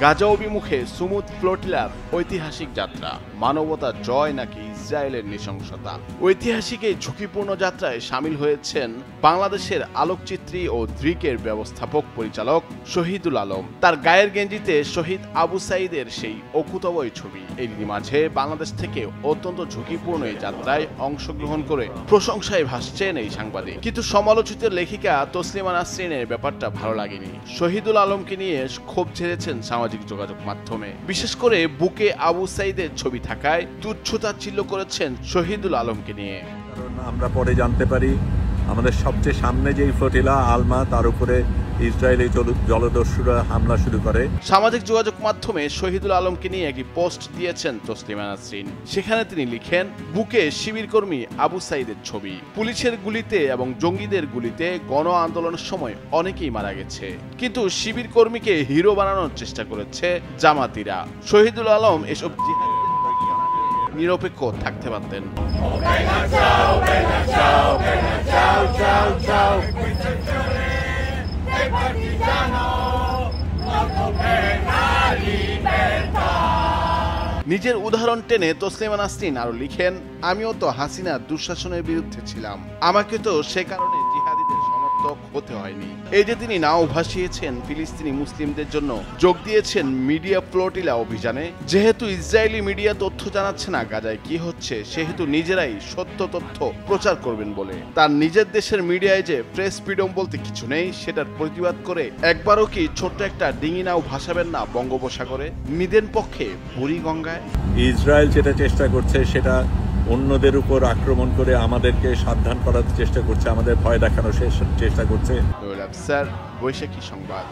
গাজা অভিমুখে সুমুদ ফ্লোটিলার ঐতিহাসিক যাত্রা, মানবতার জয় নাকি ইসরায়েলের নৃশংসতা। ঐতিহাসিক এই ঝুঁকিপূর্ণ যাত্রায় সামিল হয়েছেন বাংলাদেশের আলোকচিত্রী ও দৃকের ব্যবস্থাপক পরিচালক শহীদুল আলম। তার গায়ের গেঞ্জিতে শহীদ আবু সাঈদের সেই অকুতবয় ছবি। এরই মাঝে বাংলাদেশ থেকে অত্যন্ত ঝুঁকিপূর্ণ এই যাত্রায় অংশগ্রহণ করে প্রশংসায় ভাসছেন এই সাংবাদিক। কিন্তু সমালোচিত লেখিকা তসলিমা নাসরিনের ব্যাপারটা ভালো লাগেনি। শহীদুল আলমকে নিয়ে ক্ষোভ ঝেড়েছেন সামাজিক যোগাযোগ মাধ্যমে। বিশেষ করে বুকে আবু সাঈদের ছবি থাকায় তুচ্ছতাচ্ছিল্য করেছেন শহীদুল আলমকে নিয়ে। কারণ আমরা পরে জানতে পারি আমাদের সবচেয়ে সামনে যেই ফ্লোটিলা আলমা, তার উপরে ইসরায়েলি জলদস্যুরা হামলা শুরু করে। সামাজিক যোগাযোগ মাধ্যমে শহীদুল আলমকে নিয়ে একটি পোস্ট দিয়েছেন তসলিমা নাসরিন। সেখানে তিনি লিখেন, বুকে শিবির কর্মী আবু সাঈদের ছবি। পুলিশের গুলিতে এবং জঙ্গিদের গুলিতে গণ আন্দোলনের সময় অনেকেই মারা গেছে, কিন্তু শিবির কর্মীকে হিরো বানানোর চেষ্টা করেছে জামাতিরা। শহীদুল আলম এসব নিরপেক্ষ থাকতে পারতেন। নিজের উদাহরণ টেনে তসলিমা নাসরিন আরো লিখেন, আমিও তো হাসিনার দুঃশাসনের বিরুদ্ধে ছিলাম, আমাকে তো সে কারণে জিহাদিদের সমর্থক হতে হয়নি। এই যে তিনি নাও ভাসিয়েছেন ফিলিস্তিনি মুসলিমদের জন্য, যোগ দিয়েছেন মিডিয়া ফ্লোটিলা অভিযানে। যেহেতু ইসরায়েলি মিডিয়া তথ্য জানাচ্ছে না গাজায় কি হচ্ছে, সেহেতু নিজেরাই সত্য তথ্য প্রচার করবেন বলে তার নিজের দেশের মিডিয়ায় যে প্রেস ফ্রিডম বলতে কিছু নেই, সেটার প্রতিবাদ করে একবারও কি ছোট্ট একটা ডিঙি নাও ভাসাবেন না বঙ্গোপসাগরে, নিদেন পক্ষে বুড়িগঙ্গায়? ইসরায়েল যেটা চেষ্টা করছে সেটা অন্যদের উপর আক্রমণ করে আমাদেরকে সাবধান করার চেষ্টা করছে, আমাদের ভয় দেখানোর চেষ্টা করছে। স্যার, বৈশাখী সংবাদ।